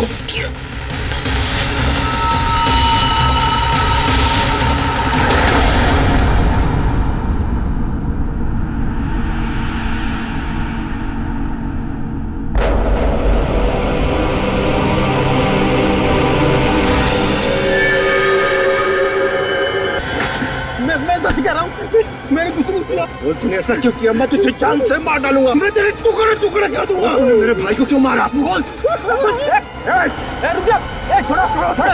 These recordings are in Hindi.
दिया। मैं सच कह रहा हूँ, मैंने कुछ नहीं किया। और तूने ऐसा क्यों किया? मैं तुझे जान से मार डालूंगा, मैं तेरे टुकड़े टुकड़े कर दूंगा। तूने मेरे भाई को क्यों मारा? बोल। रुक जा, छोड़ो छोड़ो छोड़ो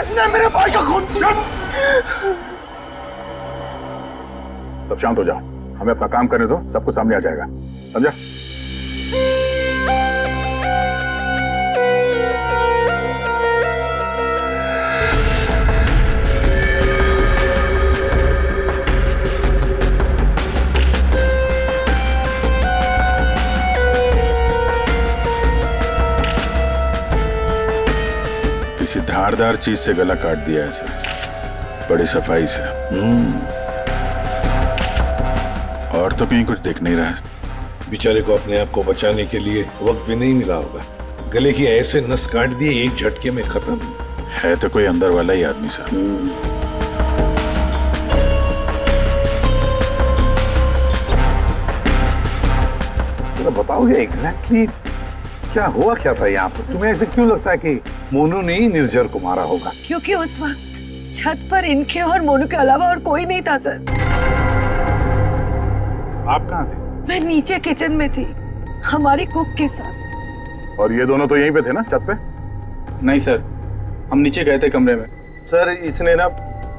इसने मेरे भाई का खून किया। सब शांत हो जाओ, हमें अपना काम करने दो, सब कुछ सामने आ जाएगा, समझा? किसी धारदार चीज से गला काट दिया है सर, बड़ी सफाई से। और तो कहीं कुछ दिख नहीं रहा है। बेचारे को अपने आप को बचाने के लिए वक्त भी नहीं मिला होगा। गले की ऐसे नस काट दिए एक झटके में खत्म। है तो कोई अंदर वाला ही आदमी सर। तो बताओगे एग्जैक्टली क्या हुआ क्या था यहाँ पर? तुम्हें ऐसे क्यों लगता है कि मोनू ने ही निर्जर को मारा होगा? क्योंकि उस वक्त छत पर इनके और मोनू के अलावा और कोई नहीं था सर। आप कहाँ थे? मैं नीचे किचन में थी हमारी कुक के साथ। और ये दोनों तो यहीं पे थे ना, छत पे? नहीं सर, हम नीचे गए थे कमरे में। सर इसने ना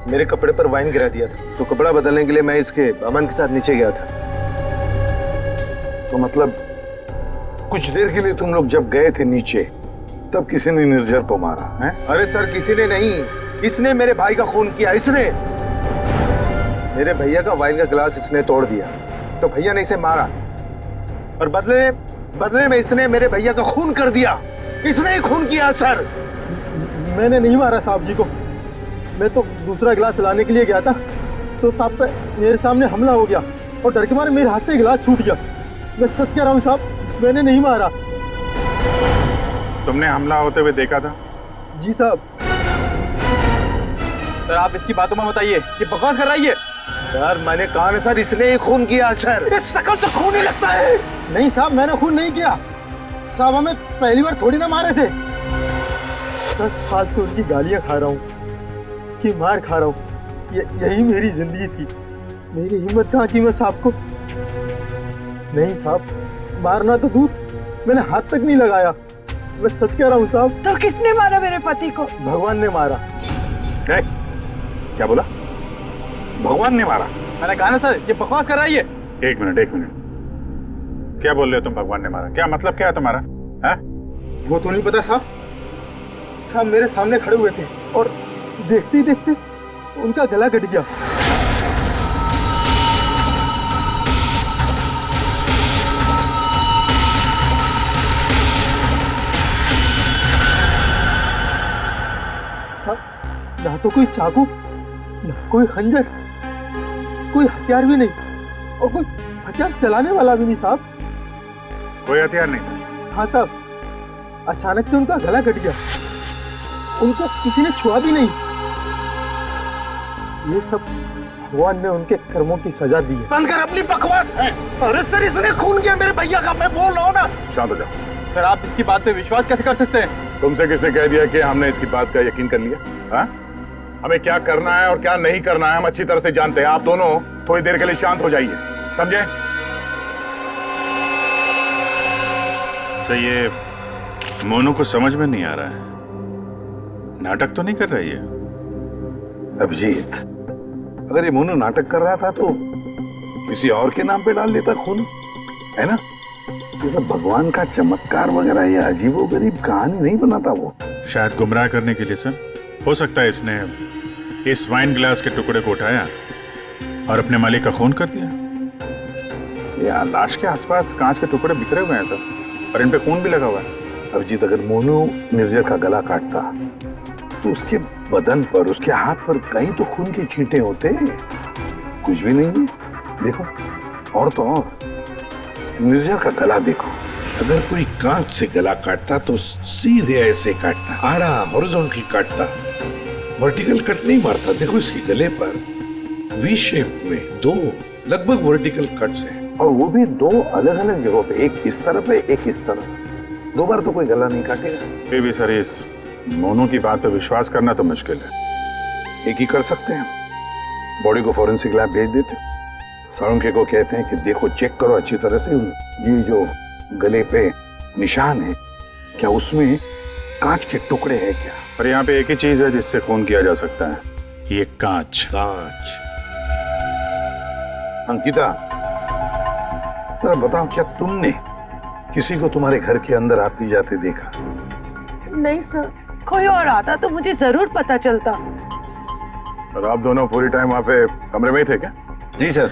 मेरे कपड़े पर वाइन गिरा दिया था, तो कपड़ा बदलने के लिए मैं इसके अमन के साथ नीचे गया था। तो मतलब कुछ देर के लिए तुम लोग जब गए थे नीचे तब किसी ने निर्जर को मारा है? अरे सर किसी ने नहीं, इसने मेरे भाई का खून किया। इसने मेरे भैया का वाइन का गिलास इसने तोड़ दिया, तो भैया ने इसे मारा और बदले में इसने मेरे भैया का खून कर दिया। इसने ही खून किया सर। मैंने नहीं मारा साहब जी को, मैं तो दूसरा गिलास लाने के लिए गया था, तो साहब पे मेरे सामने हमला हो गया और डर के मारे मेरे हाथ से गिलास छूट गया। मैं सच कह रहा हूँ साहब, मैंने नहीं मारा। तुमने हमला होते हुए देखा था? जी साहब। सर आप इसकी बातों में बताइए, ये बकवास कर रही है। सर मैंने कहा ना सर, इसने ही खून किया सर। इस शकल से खून ही लगता है। नहीं साहब, मैंने खून नहीं किया साहब, हमें पहली बार थोड़ी ना मारे थे। 10 साल से उनकी गालियां खा रहा हूँ, कि मार खा रहा हूँ, यही मेरी जिंदगी थी। मेरी हिम्मत कहाँ की मैं साहब को? नहीं साहब, मारना तो दूर, मैंने हाथ तक नहीं लगाया। मैं सच कह रहा हूँ साहब। तो किसने मारा मेरे पति को? भगवान ने मारा। क्या बोला? भगवान ने मारा? मैंने कहा ना सर, ये बकवास कर रही है। एक मिनट, क्या बोल रहे हो तुम? भगवान ने मारा? क्या मतलब क्या है तुम्हारा? है? वो तो नहीं पता साहब। साहब मेरे सामने खड़े हुए थे और देखते ही देखते उनका गला कट गया। साहब ना तो कोई चाकू, ना कोई खंजर, कोई हथियार भी नहीं, और कोई हथियार चलाने वाला भी नहीं साहब। कोई हथियार नहीं था? हाँ साहब, अचानक से उनका गला कट गया, उनको किसी ने छुआ भी नहीं। ये सब भगवान ने उनके कर्मों की सजा दी है। बंद कर अपनी बकवास। अरे सर इसने खून किया मेरे भैया का, मैं बोल रहा हूँ ना। शांत हो जाओ। सर आप इसकी बात पे विश्वास कैसे कर सकते हैं? तुमसे किसने कह दिया कि हमने इसकी बात का यकीन कर लिया? हाँ? हमें क्या करना है और क्या नहीं करना है हम अच्छी तरह से जानते हैं। आप दोनों थोड़ी देर के लिए शांत हो जाइए, समझे? सर ये मोनू को समझ में नहीं आ रहा है, नाटक तो नहीं कर रही है? अभिजीत, अगर ये मोनू नाटक कर रहा था तो किसी और के नाम पे डाल देता खून, है ना? ये सब भगवान का चमत्कार वगैरह ये अजीबोगरीब कहानी नहीं बनाता वो। शायद गुमराह करने के लिए सर। हो सकता है इसने इस वाइन गिलास के टुकड़े को उठाया और अपने मालिक का खून कर दिया। यहाँ लाश के आसपास कांच के टुकड़े बिखरे हुए हैं सर, और इन पे खून भी लगा हुआ है। अभिजीत, अगर मोनू निर्जर का गला काटता तो उसके बदन पर, उसके हाथ पर कहीं तो खून के छींटे होते। कुछ भी नहीं है। देखो और तो और निर्जर का गला देखो। अगर कोई कांच से गला काटता तो सीधे ऐसे काटता, आड़ा हॉरिजॉन्टल काटता, वर्टिकल कट नहीं मारता। देखो इसके गले पर वी शेप में 2 लगभग वर्टिकल कट्स हैं, और वो भी 2 अलग अलग जगहों पे, एक इस तरफ है एक इस तरफ। 2 बार तो कोई गला नहीं काटेगा। फिर भी सर इस मोनू की बात पे विश्वास करना तो मुश्किल है। एक ही कर सकते हैं, बॉडी को फॉरेंसिक लैब भेज देते, साळुंखे को कहते हैं कि देखो चेक करो अच्छी तरह से, ये जो गले पे निशान है क्या उसमें कांच के टुकड़े हैं क्या? पर यहाँ पे एक ही चीज है जिससे खून किया जा सकता है, ये कांच। कांच। अंकिता जरा बताओ, क्या तुमने किसी को तुम्हारे घर के अंदर आते जाते देखा? नहीं सर, कोई और आता तो मुझे जरूर पता चलता। और आप दोनों पूरी टाइम वहाँ पे कमरे में ही थे क्या? जी सर।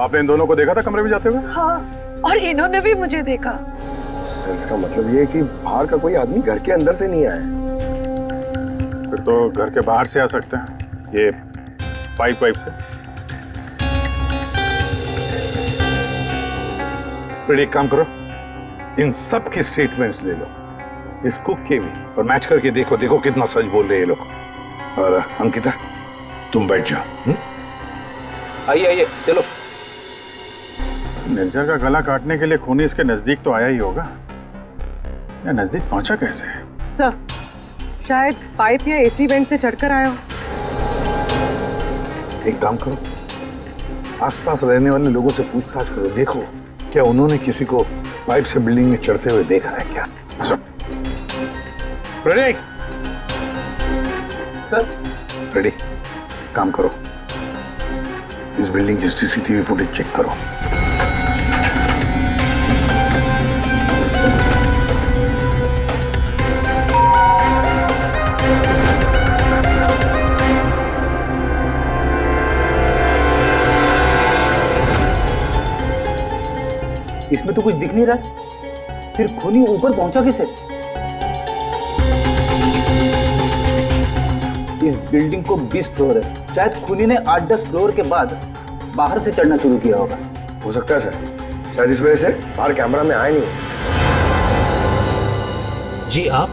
आपने इन दोनों को देखा था कमरे में जाते हुए? हाँ, और इन्होंने भी मुझे देखा। सर इसका मतलब ये है कि बाहर का कोई आदमी घर के अंदर से नहीं आया है। फिर तो घर के बाहर से आ सकते हैं, ये पाइप से। फिर एक काम करो, इन सब की स्टेटमेंट्स ले लो, इस कुक के भी, और मैच करके देखो देखो कितना सच बोल रहे हैं ये लोग। और अंकिता तुम बैठ जाओ। आइए चलो। निर्जर का गला काटने के लिए खूनी इसके नजदीक तो आया ही होगा, या नजदीक पहुंचा कैसे? सर, शायद पाइप या एसी वेंट से चढ़कर आया हो। एक काम करो, आसपास रहने वाले लोगों से पूछताछ करो, देखो क्या उन्होंने किसी को पाइप से बिल्डिंग में चढ़ते हुए देखा है क्या? रेडी? Sir ready? काम करो, इस बिल्डिंग की सीसीटीवी फुटेज चेक करो। इसमें तो कुछ दिख नहीं रहा, फिर खूनी ऊपर पहुंचा कैसे? इस बिल्डिंग को 20 फ्लोर है, शायद खूनी ने 8-10 फ्लोर के बाद बाहर से चढ़ना शुरू किया होगा। हो सकता है सर, शायद इस वजह से बाहर कैमरा में आए नहीं। जी आप?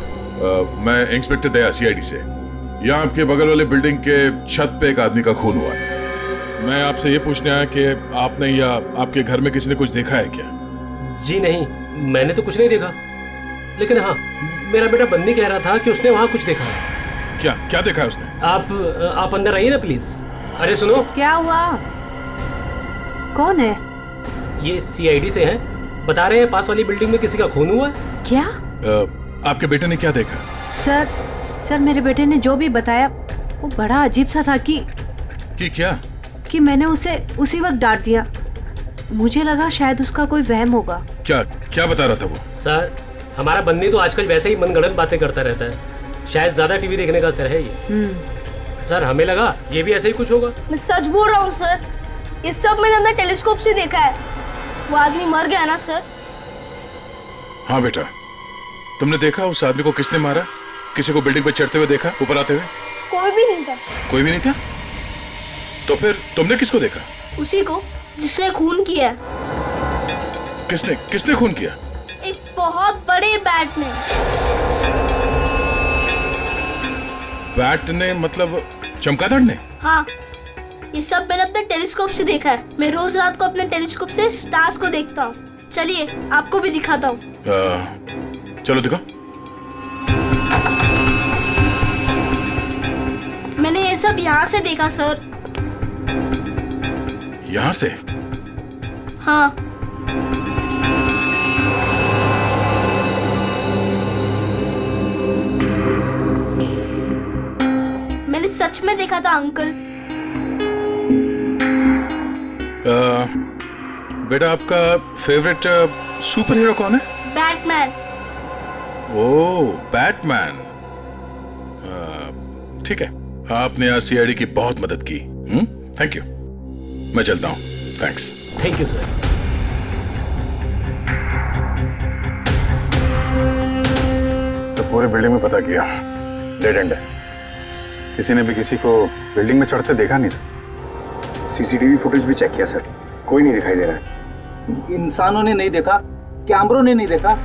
मैं इंस्पेक्टर दया सीआईडी से। यहाँ आपके बगल वाले बिल्डिंग के छत पे एक आदमी का खून हुआ है। मैं आपसे ये पूछने आया कि आपने या आपके घर में किसी ने कुछ देखा है क्या? जी नहीं, मैंने तो कुछ नहीं देखा, लेकिन हाँ मेरा बेटा बन्नी कह रहा था कि उसने वहाँ कुछ देखा है। क्या देखा है उसने? आप अंदर आइए ना प्लीज। अरे सुनो, क्या हुआ? कौन है? ये सीआईडी से हैं, बता रहे हैं पास वाली बिल्डिंग में किसी का खून हुआ है। क्या? आपके बेटे ने क्या देखा? सर मेरे बेटे ने जो भी बताया वो बड़ा अजीब सा था कि क्या? कि मैंने उसे उसी वक्त डांट दिया। मुझे लगा शायद उसका कोई वहम होगा। क्या बता रहा था वो? सर, हमारा बन्नी तो आजकल वैसे ही मनगढ़ंत बातें करता रहता है, शायद ज्यादा टीवी देखने का असर है ये। सर हमें लगा ये भी ऐसा ही कुछ होगा। मैं सच बोल रहा हूँ सर, ये सब मैंने अपने टेलीस्कोप से देखा है। वो आदमी मर गया ना सर? हाँ बेटा, तुमने देखा उस आदमी को किसने मारा? किसी को बिल्डिंग पे चढ़ते हुए देखा, ऊपर आते हुए? कोई भी नहीं था। कोई भी नहीं था? तो फिर तुमने किसको देखा? उसी को जिसने खून किया। किसने खून किया? एक बहुत बड़े बैट ने। बैट ने मतलब चमगादड़ ने? हाँ, ये सब मैंने अपने टेलीस्कोप से देखा है। मैं रोज रात को अपने टेलीस्कोप से स्टार्स को देखता हूँ। चलिए आपको भी दिखाता हूँ। चलो दिखाओ। मैंने ये सब यहाँ से देखा सर। यहाँ से? हाँ। मैंने सच में देखा था अंकल। बेटा आपका फेवरेट सुपर हीरो कौन है? बैटमैन। ओह बैटमैन, ठीक है, आपने आज सीआईडी की बहुत मदद की। थैंक यू, मैं चलता हूँ। थैंक्स। Thank you sir. तो पूरे बिल्डिंग में पता किया, डेड एंड है। किसी ने भी किसी को बिल्डिंग में चढ़ते देखा नहीं सर। सीसीटीवी फुटेज भी चेक किया सर, कोई नहीं दिखाई दे रहा है। इंसानों ने नहीं देखा, कैमरों ने नहीं देखा,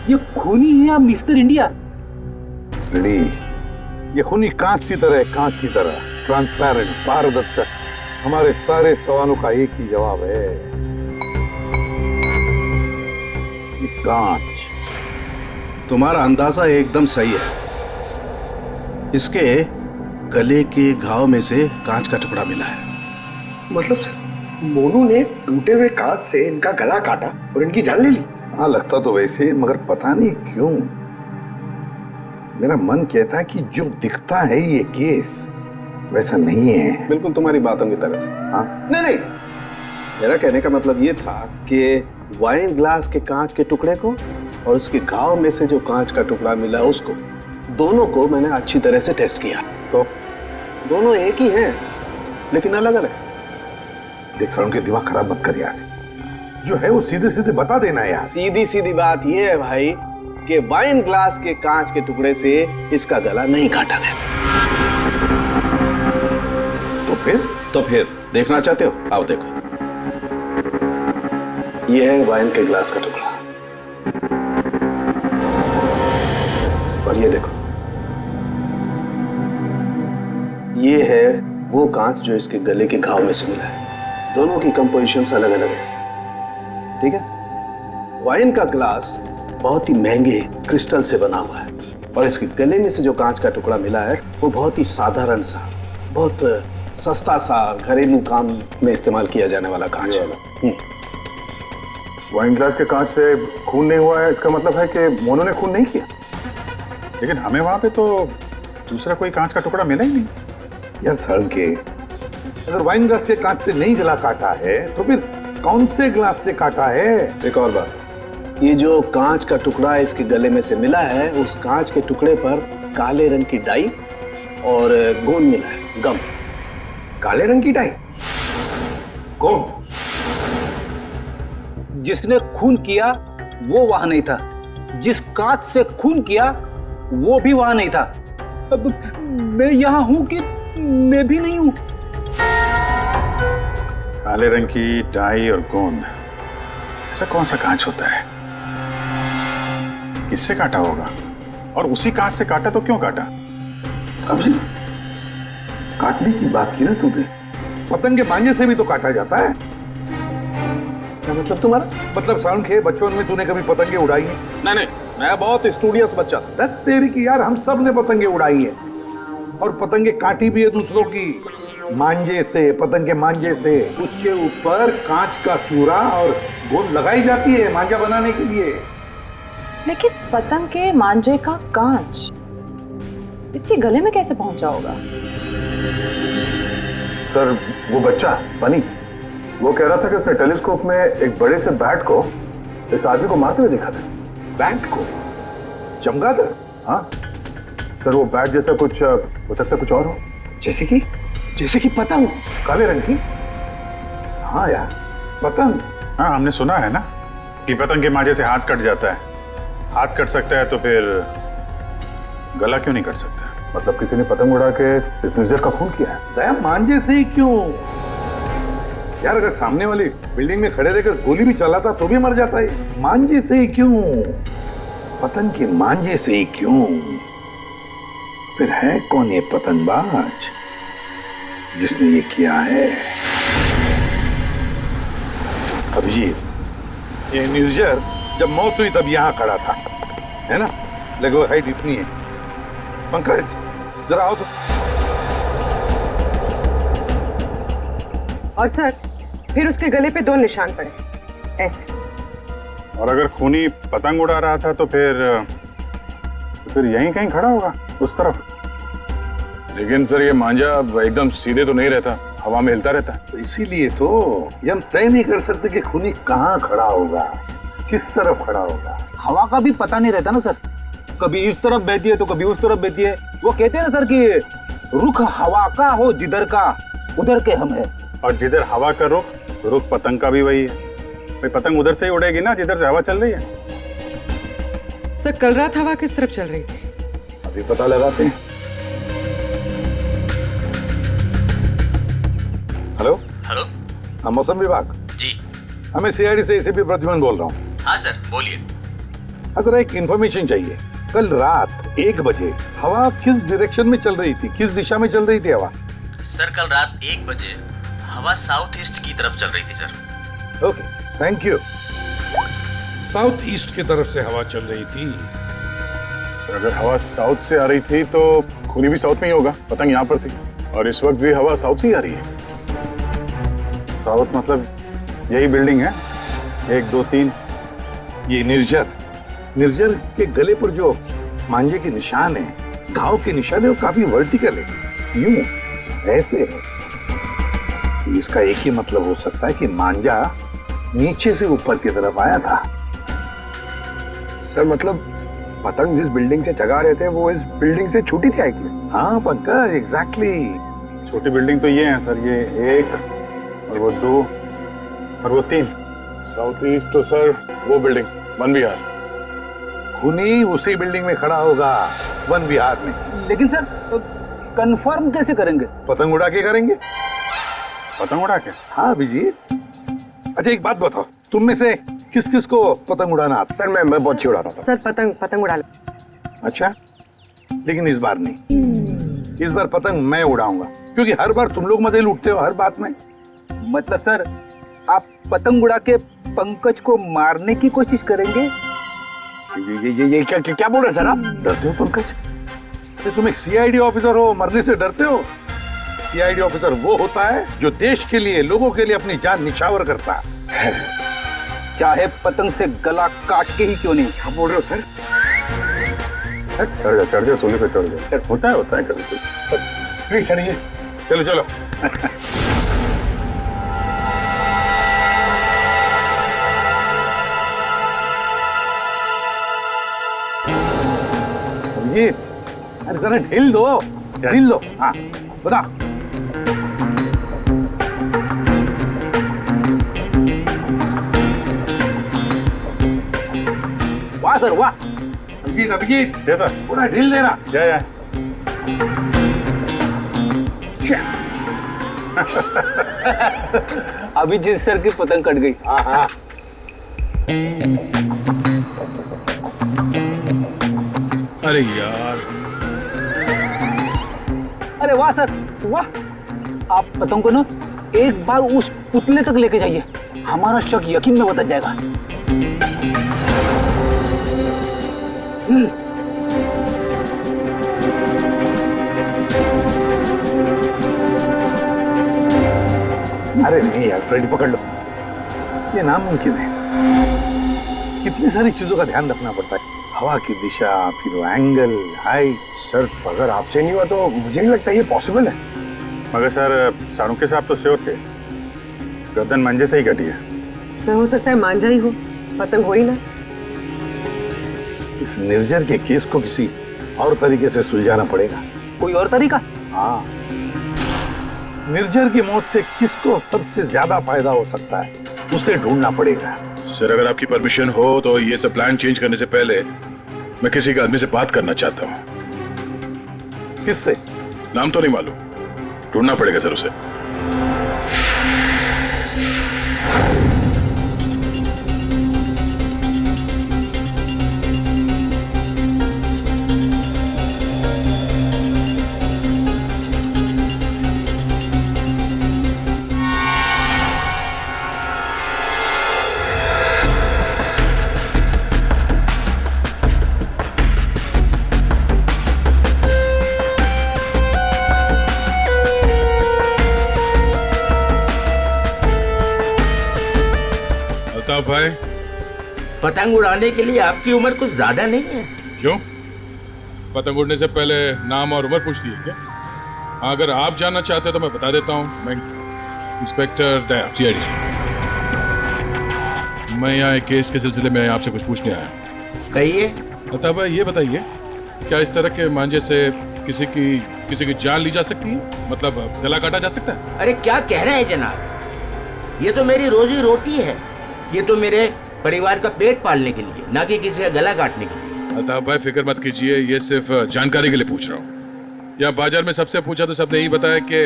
ये खूनी है या मिस्टर इंडिया? रेडी, ये खूनी कांच की तरह है, कांच की तरह ट्रांसपेरेंट, पारदर्शक। हमारे सारे सवालों का एक ही जवाब है, ये कांच। तुम्हारा अंदाजा एकदम सही है। इसके गले के घाव में से कांच का टुकड़ा मिला है। मतलब सर, मोनू ने टूटे हुए कांच से इनका गला काटा और इनकी जान ले ली। हाँ, लगता तो वैसे, मगर पता नहीं क्यों मेरा मन कहता है कि जो दिखता है ये केस वैसा नहीं है। बिल्कुल तुम्हारी बातों की तरह से। हाँ, नहीं, मेरा कहने का मतलब ये था कि वाइन ग्लास के कांच के टुकड़े को और उसके घाव में से जो कांच का टुकड़ा मिला उसको, दोनों को मैंने अच्छी तरह से टेस्ट किया, तो दोनों एक ही हैं, लेकिन अलग अलग। देख सर, उनके दिमाग खराब मत कर यार, जो है वो सीधे सीधे बता देना यार। सीधी सीधी बात ये है भाई कि वाइन ग्लास के कांच के टुकड़े से इसका गला नहीं काटा गया। तो फिर देखना चाहते हो? आओ देखो, ये है वाइन के ग्लास का टुकड़ा और ये देखो, ये है वो कांच जो इसके गले के घाव में से मिला है। दोनों की कंपोजिशंस अलग अलग है, ठीक है? वाइन का ग्लास बहुत ही महंगे क्रिस्टल से बना हुआ है और इसके गले में से जो कांच का टुकड़ा मिला है वो बहुत ही साधारण सा, बहुत सस्ता सा, घरेलू काम में इस्तेमाल किया जाने वाला कांच है। वाइन ग्लास के कांच से खून नहीं हुआ है, इसका मतलब है कि मोनू ने खून नहीं किया। लेकिन हमें वहां पे तो दूसरा कोई कांच का टुकड़ा मिला ही नहीं। यार सड़न के, अगर वाइन ग्लास के कांच से नहीं गला काटा है तो फिर कौन से ग्लास से काटा है? एक और बात, ये जो कांच का टुकड़ा इसके गले में से मिला है, उस कांच के टुकड़े पर काले रंग की डाई और गोंद मिला है, गम। काले रंग की डाई? कौन? जिसने खून किया वो वहां नहीं था, जिस कांच से खून किया वो भी वहां नहीं था। अब मैं यहां हूं कि मैं भी नहीं हूं। काले रंग की डाई और गोंद, ऐसा कौन सा कांच होता है? किससे काटा होगा? और उसी कांच से काटा तो क्यों काटा? अब जी काटने की बात की ना तुमने, पतंग के मांझे से भी तो काटा जाता है। क्या मतलब तुम्हारा? मतलब साउंड के बचपन में तूने कभी पतंगे उड़ाई है? नहीं, मैं बहुत स्टूडियस बच्चा था। तेरी की यार, हम सब ने पतंगे उड़ाई है और पतंगे काटी भी है दूसरों की, मांझे से, पतंग के मांझे से। उसके ऊपर कांच का चूरा और गोंद लगाई जाती है मांझा बनाने के लिए। लेकिन पतंग के मांझे का कांच इसके गले में कैसे पहुंचा होगा? सर, वो बच्चा बनी, वो कह रहा था कि उसने टेलीस्कोप में एक बड़े से बैट को इस आदमी को मारते हुए देखा था। बैट को? चमगादड़? हाँ सर, वो बैट जैसा कुछ हो सकता, कुछ और हो। जैसे कि पतंग काले रंग की? हाँ यार, पतंग। हाँ, हमने सुना है ना कि पतंग के मांझे से हाथ कट जाता है। हाथ कट सकता है तो फिर गला क्यों नहीं कट सकता? मतलब किसी ने पतंग उड़ा के इस निर्जर का खून किया है। दया, मांझे से ही क्यों यार? अगर सामने वाली बिल्डिंग में खड़े रहकर गोली भी चलाता तो भी मर जाता है। मांझे से ही क्यों? पतंग के मांझे से ही क्यों? फिर है कौन ये पतंगबाज जिसने ये किया है? अभिजीत, ये निर्जर जब मौत हुई तब यहाँ खड़ा था, है ना? लगभग हाइट इतनी है। पंकज, जरा आओ तो। और सर, फिर उसके गले पे 2 निशान पड़े, ऐसे। और अगर खूनी पतंग उड़ा रहा था तो फिर यहीं कहीं खड़ा होगा, उस तरफ। लेकिन सर, ये मांझा एकदम सीधे तो नहीं रहता, हवा में हिलता रहता है। तो इसीलिए तो ये हम तय नहीं कर सकते कि खूनी कहाँ खड़ा होगा, किस तरफ खड़ा होगा। हवा का भी पता नहीं रहता ना सर, कभी इस तरफ बहती है तो कभी उस तरफ बहती है। वो कहते हैं ना सर कि रुख हवा का हो जिधर का उधर के हम है। और जिधर हवा का रुख पतंग का भी वही है। भाई, पतंग उधर से ही उड़ेगी ना जिधर से हवा चल रही है। सर, कल रात हवा किस तरफ चल रही थी? अभी पता लगाते हैं। हेलो? हाँ, मौसम विभाग जी। हमें सीआईडी से एसीपी प्रद्युमन बोल रहा हूँ। हाँ सर, बोलिए। अगर एक इंफॉर्मेशन चाहिए, कल रात 1 बजे हवा किस डायरेक्शन में चल रही थी, किस दिशा में चल रही थी हवा? सर कल रात 1 बजे हवा साउथ ईस्ट की तरफ चल रही थी sir. Okay, thank you. South east की तरफ से हवा चल रही थी। अगर हवा साउथ से आ रही थी तो खूनी भी साउथ में ही होगा, पतंग यहाँ पर थी और इस वक्त भी हवा साउथ से ही आ रही है। साउथ मतलब यही बिल्डिंग है, 1 2 3। ये निर्जर के गले पर जो मांझे के निशान है, घाव के निशान है, वो काफी वर्टिकल है, यूं ऐसे है। इसका एक ही मतलब हो सकता है कि मांझा नीचे से ऊपर की तरफ आया था। सर मतलब पतंग जिस बिल्डिंग से चगा रहे थे वो इस बिल्डिंग से छूटी थी हाइट में? हाँ पंकज, एग्जैक्टली। छोटी बिल्डिंग तो ये है सर, ये 1 और वो 2 और वो 3। साउथ ईस्ट तो सर वो बिल्डिंग वन विहार। खूनी उसी बिल्डिंग में खड़ा होगा, वन विहार में। लेकिन सर कंफर्म कैसे करेंगे? पतंग उड़ा के करेंगे। पतंग उड़ा के? हाँ अभिजीत। अच्छा एक बात बताओ, तुम में से किस किस को पतंग उड़ाना आता? सर मैं बहुत अच्छी उड़ाता था। सर पतंग उड़ा लो। अच्छा, लेकिन इस बार नहीं। इस बार पतंग मैं उड़ाऊंगा, क्योंकि हर बार तुम लोग मजे लूटते हो हर बात में। मतलब सर आप पतंग उड़ा के पंकज को मारने की कोशिश करेंगे? ये क्या बोल रहे सर आप? डरते हो पंकज? तुम एक सीआईडी ऑफिसर हो, मरने से डरते हो? सीआईडी ऑफिसर वो होता है जो देश के लिए, लोगों के लिए अपनी जान निछावर करता है, चाहे पतंग से गला काट के ही क्यों नहीं। क्या बोल रहे हो सर? चढ़ जाओ सोले पे, चढ़ जाओ सर। होता है कभी। प्लीज सर, ये चलो ये अरे जरा ढील दो। हाँ बता। वाह सर वाह। अभिजीत जैसा पूरा ढील देना। जय अभिजीत सर की पतंग कट गई। हाँ। अरे यार, अरे वाह सर वाह। आप पतंग को ना एक बार उस पुतले तक लेके जाइए, हमारा शक यकीन में बदल जाएगा। अरे नहीं यार, फ्रेडी पकड़ लो। ये नामुमकिन है। कितनी सारी चीजों का ध्यान रखना पड़ता है, हवा की दिशा, फिर वो एंगल, हाइट। सर अगर आपसे नहीं हुआ तो मुझे नहीं लगता ये पॉसिबल है। मगर सर साड़ू साहब तो श्योर थे, गर्दन मंजे से ही कटी है। सर हो सकता है मांझा ही हो, पतंग हो ही ना। इस निर्जर के केस को किसी और तरीके से सुलझाना पड़ेगा। कोई और तरीका? हाँ, निर्जर की मौत से किसको सबसे ज्यादा फायदा हो सकता है, उसे ढूंढना पड़ेगा। सर अगर आपकी परमिशन हो तो ये सब प्लान चेंज करने से पहले मैं किसी के आदमी से बात करना चाहता हूँ। किससे? नाम तो नहीं मालूम, ढूंढना पड़ेगा सर उसे। अल्ताफ भाई, पतंग उड़ाने के लिए आपकी उम्र कुछ ज्यादा नहीं है? क्यों? पतंग उड़ने से पहले नाम और उम्र पूछती है क्या? अगर आप जानना चाहते हैं तो मैं बता देता हूँ। मैं इंस्पेक्टर दया, सीआईडी से। मैं यहाँ एक केस के सिलसिले में आपसे कुछ पूछने आया। कहिए। अल्ताफ भाई ये बताइए, क्या इस तरह के मांझे से किसी की जान ली जा सकती है? मतलब गला काटा जा सकता है? अरे क्या कह रहे हैं जनाब, ये तो मेरी रोजी रोटी है, ये तो मेरे परिवार का पेट पालने के लिए, ना कि किसी का गला काटने के लिए। अल्ताफ भाई फिक्र मत कीजिए, ये सिर्फ जानकारी के लिए पूछ रहा हूँ। यहाँ बाजार में सबसे पूछा तो सबने यही बताया कि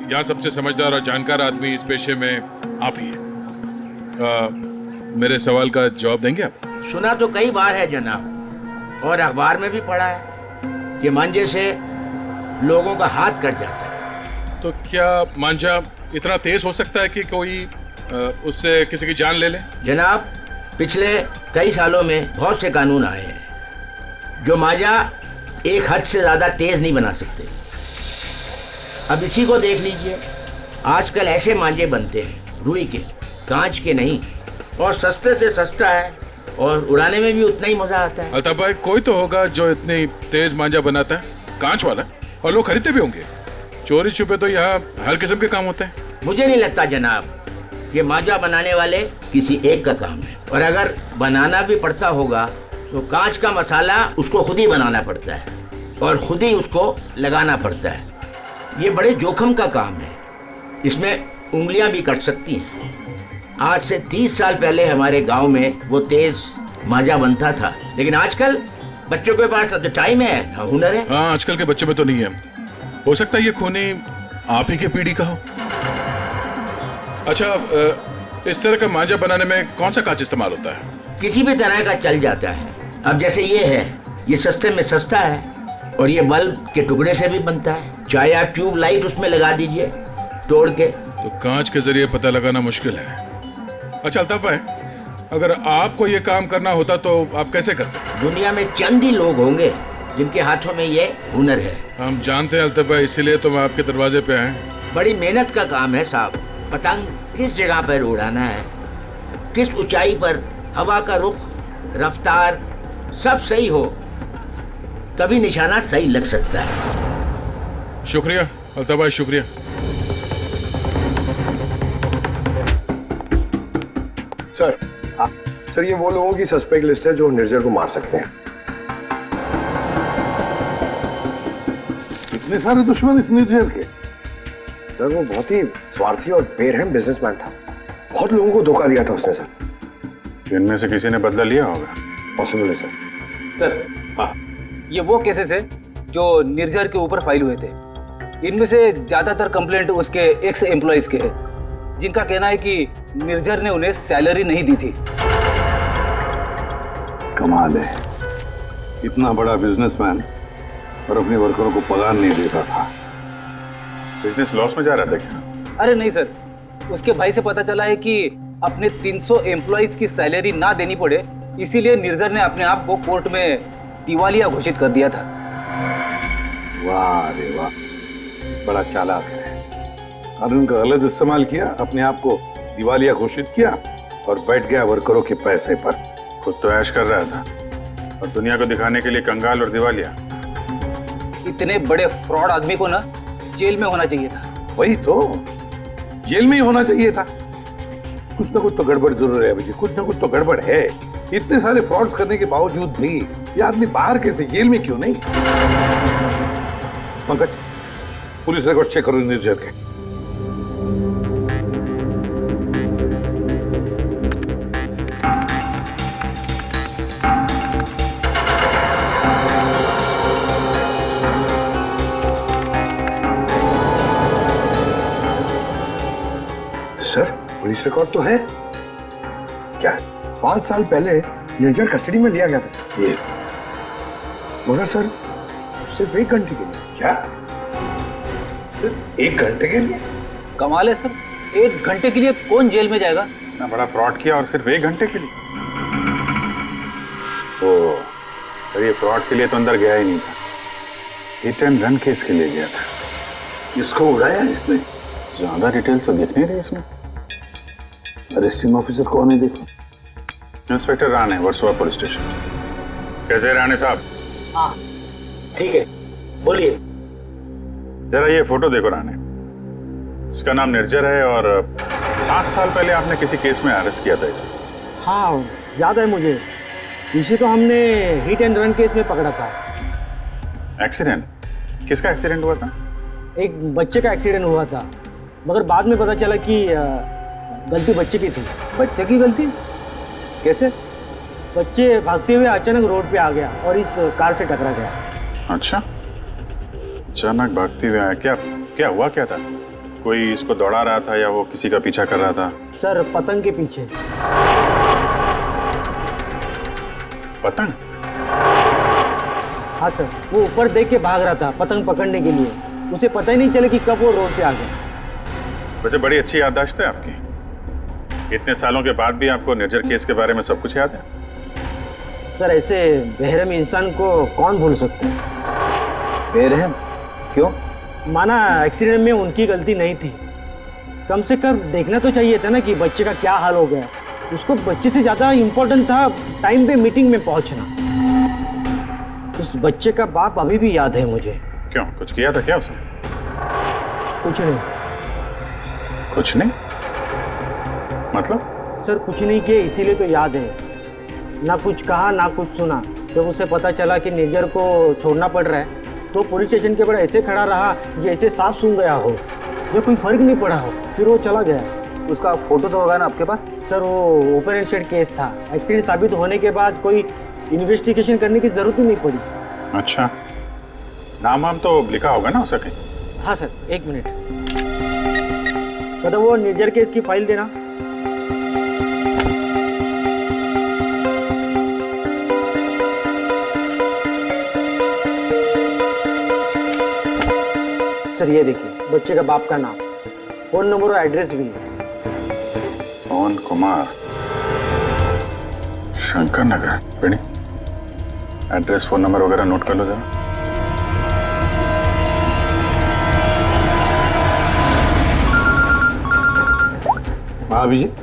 यहाँ सबसे समझदार और जानकार आदमी इस पेशे में आप ही हैं। मेरे सवाल का जवाब देंगे आप? सुना तो कई बार है जनाब, और अखबार में भी पढ़ा है कि मांझे से लोगों का हाथ कट जाता है। तो क्या मांझा इतना तेज हो सकता है कि कोई उससे किसी की जान ले ले? जनाब, पिछले कई सालों में बहुत से कानून आए हैं जो मांझा एक हद से ज्यादा तेज नहीं बना सकते। अब इसी को देख लीजिए, आजकल ऐसे मांझे बनते हैं रुई के, कांच के नहीं, और सस्ते से सस्ता है और उड़ाने में भी उतना ही मजा आता है। अल्ताफ भाई, कोई तो होगा जो इतनी तेज मांझा बनाता है, कांच वाला, और लोग खरीदते भी होंगे। चोरी छुपे तो यहाँ हर किस्म के काम होते हैं। मुझे नहीं लगता जनाब कि मांझा बनाने वाले किसी एक का काम है, और अगर बनाना भी पड़ता होगा तो कांच का मसाला उसको खुद ही बनाना पड़ता है और खुद ही उसको लगाना पड़ता है। ये बड़े जोखिम का काम है, इसमें उंगलियां भी कट सकती हैं। आज से 30 साल पहले हमारे गांव में वो तेज मांझा बनता था, लेकिन आजकल बच्चों के पास तो टाइम है, हुनर है। हाँ, आजकल के बच्चों में तो नहीं है। हो सकता है ये खूनी आप ही की पीढ़ी का हो। अच्छा, इस तरह का मांझा बनाने में कौन सा कांच इस्तेमाल होता है? किसी भी तरह का चल जाता है। अब जैसे ये है, ये सस्ते में सस्ता है और ये बल्ब के टुकड़े से भी बनता है। चाहे आप ट्यूब लाइट उसमें लगा दीजिए तोड़ के। तो कांच के जरिए पता लगाना मुश्किल है। अच्छा अल्ताफ भाई, अगर आपको ये काम करना होता तो आप कैसे करते? दुनिया में चंद ही लोग होंगे जिनके हाथों में ये हुनर है। हम जानते हैं अल्ताफ भाई, इसीलिए तो हम आपके दरवाजे पे आए। बड़ी मेहनत का काम है साहब। पतंग किस जगह पर उड़ाना है, किस ऊंचाई पर, हवा का रुख, रफ्तार सब सही हो तभी निशाना सही लग सकता है। शुक्रिया अल्ताफ भाई, शुक्रिया। सर, हाँ सर, ये वो लोगों की सस्पेक्ट लिस्ट है जो निर्जर को मार सकते हैं। इतने सारे दुश्मन इस निर्जर के? सर, वो बहुत ही स्वार्थी और बेरहम बिजनेसमैन था। बहुत लोगों को धोखा दिया था उसने सर। इनमें से किसी ने बदला लिया होगा। पॉसिबल है सर। सर, हाँ, ये वो केसेस है जो निर्जर के ऊपर फाइल हुए थे। इनमें से ज्यादातर कंप्लेंट उसके एक्स एम्प्लॉइज के हैं, जिनका कहना है कि निर्जर ने उन्हें सैलरी नहीं दी थी। कमाल है, इतना बड़ा बिजनेसमैन और अपने वर्करों को पगार नहीं देता था। बिजनेस लॉस में जा रहा था क्या? अरे नहीं सर, उसके भाई से पता चला है कि अपने 300 एम्प्लॉइज की सैलरी ना देनी पड़े, इसीलिए निर्जर ने अपने आप को कोर्ट में दिवालिया घोषित कर दिया था। वाह रे वाह, बड़ा चालाक है। कानून का गलत इस्तेमाल किया, अपने आप को दिवालिया घोषित किया और बैठ गया वर्करों के पैसे पर। खुद तो ऐश कर रहा था और दुनिया को दिखाने के लिए कंगाल और दिवालिया। इतने बड़े फ्रॉड आदमी को ना जेल में होना चाहिए था। वही तो, जेल में ही होना चाहिए था। कुछ ना कुछ तो गड़बड़ जरूर है अभिजीत, कुछ ना कुछ तो गड़बड़ है। इतने सारे फ्रॉड्स करने के बावजूद भी ये आदमी बाहर कैसे, जेल में क्यों नहीं? पंकज, पुलिस रिकॉर्ड चेक करो निर्जर के। सर, पुलिस रिकॉर्ड तो है। क्या 5 साल पहले निर्जर कस्टडी में लिया गया था सर। ये मगर सर, सिर्फ 1 घंटे के लिए। क्या? सिर्फ 1 घंटे के लिए? कमाल है सर, 1 घंटे के लिए कौन जेल में जाएगा? इतना बड़ा फ्रॉड किया और सिर्फ 1 घंटे के लिए? ओ, सर ये फ्रॉड के लिए तो अंदर गया ही नहीं था, हिट एंड रन केस के लिए गया था। किसको उड़ाया इसने? ज्यादा डिटेल्स तो दिख नहीं रही इसमें। अरेस्टिंग ऑफिसर कौन है देखो? Inspector Rane, Versova police station. कैसे राणे साहब? हाँ ठीक है, बोलिए। जरा ये फोटो देखो राणे, इसका नाम निर्जर है और 5 साल पहले आपने किसी केस में अरेस्ट किया था इसे। हाँ याद है मुझे, इसे तो हमने हिट एंड रन केस में पकड़ा था। एक्सीडेंट? किसका एक्सीडेंट हुआ था? एक बच्चे का एक्सीडेंट हुआ था, मगर बाद में पता चला कि गलती बच्चे की थी। बच्चे की गलती? कैसे? बच्चे भागते हुए अचानक रोड पे आ गया और इस कार से टकरा गया। अच्छा, अचानक भागते हुए आया। क्या क्या हुआ, क्या था? कोई इसको दौड़ा रहा था या वो किसी का पीछा कर रहा था? सर पतंग के पीछे। पतंग? हाँ सर, वो ऊपर देख के भाग रहा था पतंग पकड़ने के लिए। उसे पता ही नहीं चले कि कब वो रोड पे आ गया। वैसे बड़ी अच्छी याददाश्त है आपकी। इतने सालों के बाद भी आपको निर्जर केस के बारे में सब कुछ याद है? सर ऐसे बेरहम इंसान को कौन भूल सकता है? बेरहम? क्यों? माना एक्सीडेंट में उनकी गलती नहीं थी, कम से कम देखना तो चाहिए था ना कि बच्चे का क्या हाल हो गया। उसको बच्चे से ज़्यादा इम्पोर्टेंट था टाइम पे मीटिंग में पहुंचना। उस बच्चे का बाप अभी भी याद है मुझे। क्यों, कुछ किया था क्या उसने? कुछ नहीं। कुछ नहीं? मतलब? सर कुछ नहीं किया इसीलिए तो याद है। ना कुछ कहा ना कुछ सुना। जब उसे पता चला कि निर्जर को छोड़ना पड़ रहा है तो पुलिस स्टेशन के बाहर ऐसे खड़ा रहा जैसे सांप सूंघ गया हो, जो कोई फर्क नहीं पड़ा हो। फिर वो चला गया। उसका फोटो तो होगा ना आपके पास? सर वो ओपन एंड केस था। एक्सीडेंट साबित होने के बाद कोई इन्वेस्टिगेशन करने की जरूरत ही नहीं पड़ी। अच्छा, नाम वाम तो लिखा होगा ना उसका कहीं? हाँ सर, एक मिनट। कदम वो निर्जर केस की फाइल देना। सर ये देखिए, बच्चे का बाप का नाम, फोन नंबर और एड्रेस भी है। पवन कुमार, शंकर नगर। बेटी, एड्रेस फोन नंबर वगैरह नोट कर लो जरा। हाँ अभिजीत।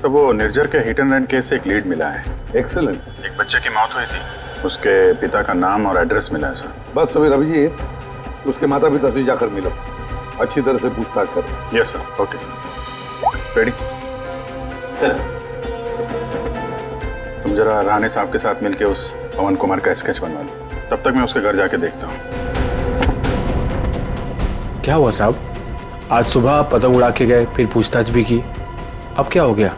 तो वो निर्जर के हिट एंड रन केस से एक लीड मिला है। एक्सीलेंट। एक बच्चे की मौत हुई थी, उसके पिता का नाम और एड्रेस मिला है सर। बस सवेर अभिजीत, उसके माता पिता से जाकर मिलो, अच्छी तरह से पूछताछ करो। Yes sir, okay sir. Ready sir? तुम जरा राणे साहब के साथ मिलके उस पवन कुमार का स्केच बनवा लो, तब तक मैं उसके घर जाके देखता हूँ। क्या हुआ साहब? आज सुबह पतंग उड़ा के गए, फिर पूछताछ भी की, अब क्या हो गया?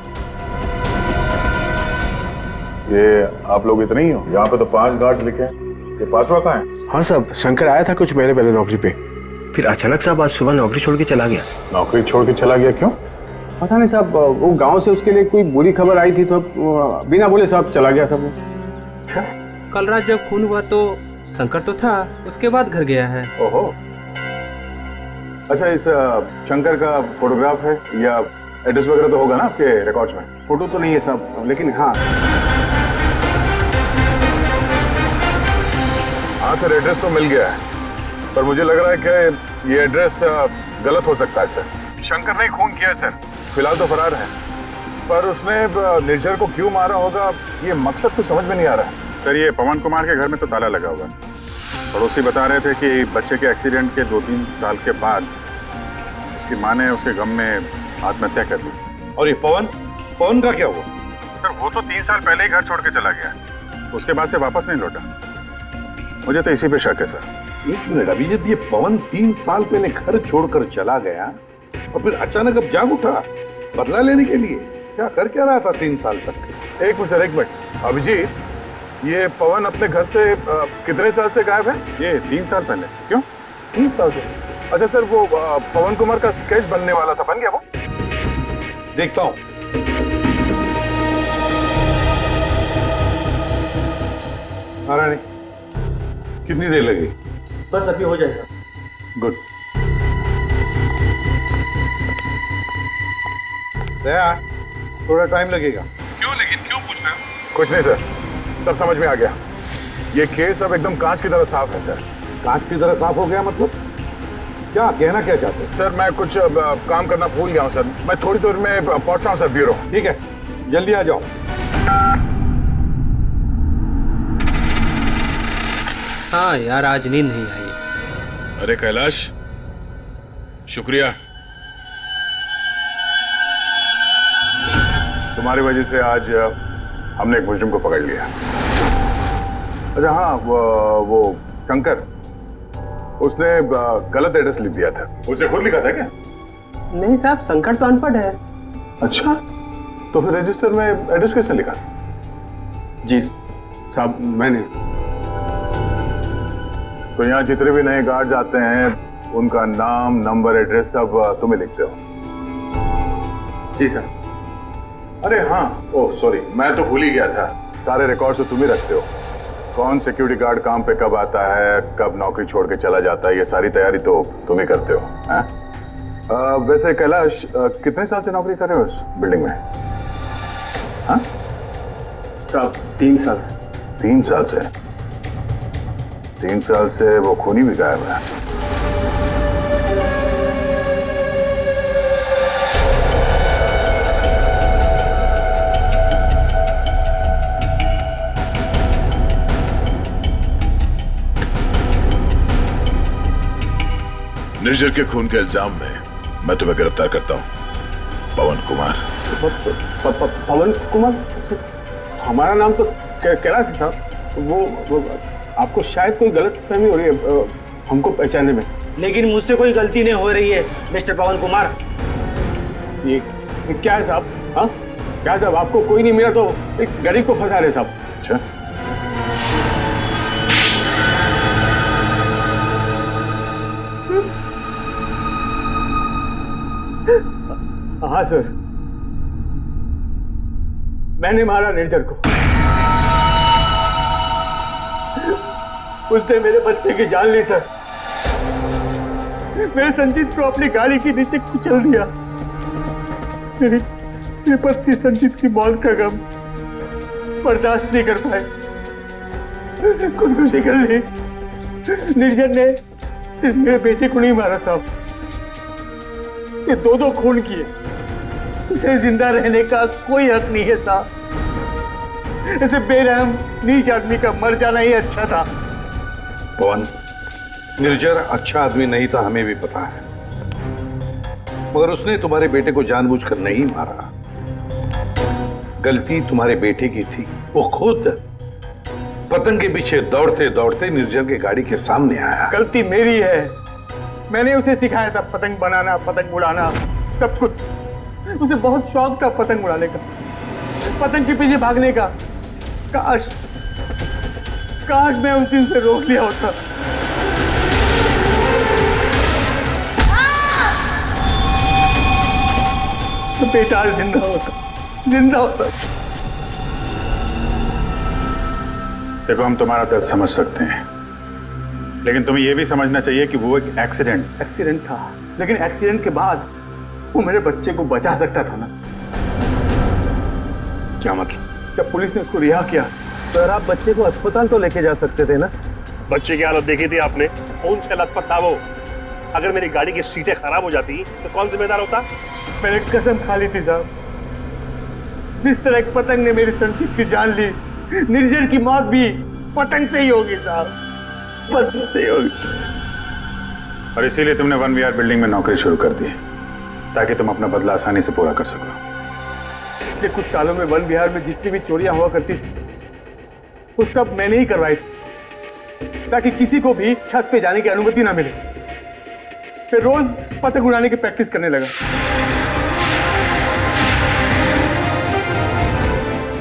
ये आप लोग इतने ही हो? यहाँ पे तो 5 गार्ड लिखे हैं, ये 5वां कहाँ है? हाँ साहब, शंकर आया था कुछ महीने पहले नौकरी पे, फिर अचानक साहब आज सुबह नौकरी छोड़ के चला गया। नौकरी छोड़ के चला गया, क्यों? पता नहीं साहब, वो गांव से उसके लिए कोई बुरी खबर आई थी तो बिना बोले साहब चला गया सब। कल रात जब खून हुआ तो शंकर तो था, उसके बाद घर गया है। ओहो, अच्छा इस शंकर का फोटोग्राफ है या एड्रेस वगैरह तो होगा ना आपके रिकॉर्ड्स में? फोटो तो नहीं है साहब, लेकिन हाँ सर एड्रेस तो मिल गया है, पर मुझे लग रहा है कि ये एड्रेस गलत हो सकता है सर। शंकर ने खून किया सर, फिलहाल तो फरार है, पर उसने निर्जर को क्यों मारा होगा ये मकसद तो समझ में नहीं आ रहा है। सर ये पवन कुमार के घर में तो ताला लगा हुआ है। पड़ोसी बता रहे थे कि बच्चे के एक्सीडेंट के 2-3 साल के बाद उसकी माँ ने उसके गम में आत्महत्या कर ली। और ये पवन का क्या हुआ? सर वो तो 3 साल पहले ही घर छोड़ के चला गया, उसके बाद से वापस नहीं लौटा। मुझे तो इसी पे शक है सर। एक मिनट अभिजीत, ये पवन 3 साल पहले घर छोड़कर चला गया और फिर अचानक अब जाग उठा बदला लेने के लिए? क्या कर क्या रहा था 3 साल तक? एक मिनट सर, एक मिनट। अभिजीत, ये पवन अपने घर से कितने साल से गायब है? ये 3 साल पहले। क्यों? 3 साल से? अच्छा सर, वो पवन कुमार का स्केच बनने वाला था, बन गया वो? देखता हूँ। नारायणी, कितनी देर लगेगी? बस अभी हो जाएगा। गुड। दया, थोड़ा टाइम लगेगा। क्यों लेकिन, क्यों पूछ रहे हो? कुछ नहीं सर, सब समझ में आ गया। ये केस अब एकदम कांच की तरह साफ है सर। कांच की तरह साफ हो गया मतलब? क्या कहना क्या चाहते हैं? सर मैं कुछ काम करना भूल गया हूँ सर, मैं थोड़ी देर में पहुंचता हूँ सर ब्यूरो। ठीक है, जल्दी आ जाओ। हाँ यार, आज नींद नहीं आई। अरे कैलाश, शुक्रिया, तुम्हारी वजह से आज हमने एक मुजरिम को पकड़ लिया। अच्छा हाँ, वो शंकर, उसने गलत एड्रेस लिख दिया था। उसने खुद लिखा था क्या? नहीं साहब, शंकर तो अनपढ़ है। अच्छा, तो फिर रजिस्टर में एड्रेस कैसे लिखा? जी साहब, मैंने। तो यहाँ जितने भी नए गार्ड आते हैं उनका नाम, नंबर, एड्रेस सब तुम्हें लिखते हो। जी सर। अरे हाँ, ओह सॉरी, मैं तो भूल ही गया था, सारे रिकॉर्ड तो तुम ही रखते हो। कौन सिक्योरिटी गार्ड काम पे कब आता है, कब नौकरी छोड़ के चला जाता है, ये सारी तैयारी तो तुम ही करते हो। वैसे कैलाश, कितने साल से नौकरी कर रहे हो इस बिल्डिंग में? हाँ साहब 3 साल से। 3 साल से? 3 साल से वो खूनी भी गायब है। निर्जर के खून के इल्जाम में मैं तुम्हें गिरफ्तार करता हूं, पवन कुमार। पवन कुमार? हमारा नाम तो कैलाश है साहब। वो आपको शायद कोई गलत फहमी हो रही है हमको पहचानने में। लेकिन मुझसे कोई गलती नहीं हो रही है मिस्टर पवन कुमार। ये क्या है साहब? हाँ क्या है साहब, आपको कोई नहीं मिला तो एक गरीब को फंसा रहे साहब। अच्छा, हाँ सर, मैंने मारा निर्जर को। उसने मेरे बच्चे की जान ली सर। मेरे संजीत को अपनी गाड़ी के नीचे कुचल दिया। मेरी पत्नी संजीत की मौत का गम बर्दाश्त नहीं कर पाए, खुदकुशी कर ली। निर्जर ने सिर्फ मेरे बेटे को नहीं मारा साहब, ये 2 खून किए। उसे जिंदा रहने का कोई हक नहीं है साहब। ऐसे बेरहम नीच आदमी का मर जाना ही अच्छा था। पवन, निर्जर अच्छा आदमी नहीं था, हमें भी पता है, मगर उसने तुम्हारे बेटे को जानबूझकर नहीं मारा। गलती तुम्हारे बेटे की थी। वो खुद पतंग के पीछे दौड़ते दौड़ते निर्जर के गाड़ी के सामने आया। गलती मेरी है, मैंने उसे सिखाया था पतंग बनाना, पतंग उड़ाना, सब कुछ। उसे बहुत शौक था पतंग उड़ाने का, पतंग के पीछे भागने का। काश मैं उस दिन से रोक लिया होता। तो बेटा जिंदा होता। देखो, हम तुम्हारा दर्द समझ सकते हैं, लेकिन तुम्हें यह भी समझना चाहिए कि वो एक एक्सीडेंट था, लेकिन एक्सीडेंट के बाद वो मेरे बच्चे को बचा सकता था ना। क्या मतलब? जब पुलिस ने उसको रिहा किया तो आप बच्चे को अस्पताल तो लेके जा सकते थे ना। बच्चे की हालत देखी थी आपने, कौन सा लथपथ था वो। अगर मेरी गाड़ी की सीटें खराब हो जाती तो कौन जिम्मेदार होता? मैंने कसम खा ली थी साहब, जिस तरह एक पतंग ने मेरी संजीत की जान ली, निर्जर की मौत भी पतंग से ही होगी साहब, पतंग से ही होगी। और इसीलिए तुमने 1BR बिल्डिंग में नौकरी शुरू कर दी, ताकि तुम अपना बदला आसानी से पूरा कर सको। पिछले कुछ सालों में 1BR में जितनी भी चोरियां हुआ करती थी, वो सब मैंने ही करवाई थी, ताकि किसी को भी छत पे जाने की अनुमति ना मिले। फिर रोज पतंग उड़ाने की प्रैक्टिस करने लगा।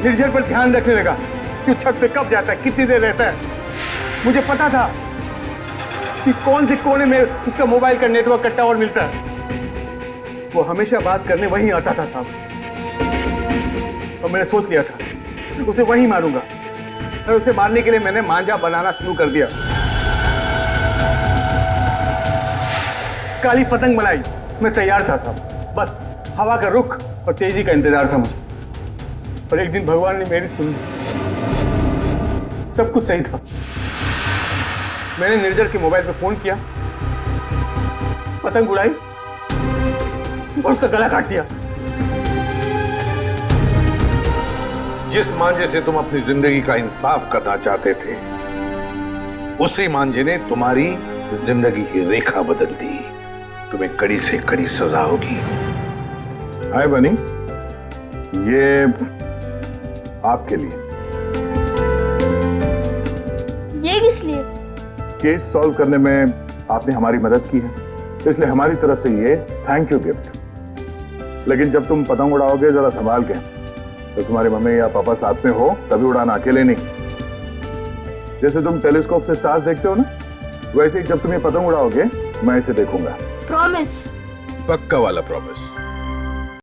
निर्जर पर ध्यान रखने लगा कि छत पे कब जाता है, कितनी देर रहता है। मुझे पता था कि कौन से कोने में उसका मोबाइल का नेटवर्क का टावर मिलता है। वो हमेशा बात करने वहीं आता था साहब, और मैंने सोच लिया था उसे वहीं मारूंगा। और उसे मारने के लिए मैंने मांझा बनाना शुरू कर दिया। काली पतंग बनाई, मैं तैयार था साहब, बस हवा का रुख और तेजी का इंतजार था मुझे। और एक दिन भगवान ने मेरी सुन ली, सब कुछ सही था। मैंने निर्जर के मोबाइल पे फोन किया, पतंग उड़ाई और उसका गला काट दिया। जिस मांझे से तुम अपनी जिंदगी का इंसाफ करना चाहते थे, उसी मांझे ने तुम्हारी जिंदगी की रेखा बदल दी। तुम्हें कड़ी से कड़ी सजा होगी। हाय बनी, ये आपके लिए। ये किस लिए? केस सॉल्व करने में आपने हमारी मदद की है, इसलिए हमारी तरफ से ये थैंक यू गिफ्ट। लेकिन जब तुम पतंग उड़ाओगे जरा संभाल के, तो तुम्हारी मम्मी या पापा साथ में हो तभी उड़ाना, अकेले नहीं। जैसे तुम टेलीस्कोप से स्टार्स देखते हो ना, वैसे ही जब तुम ये पतंग उड़ाओगे मैं इसे देखूंगा। प्रॉमिस। पक्का वाला प्रॉमिस।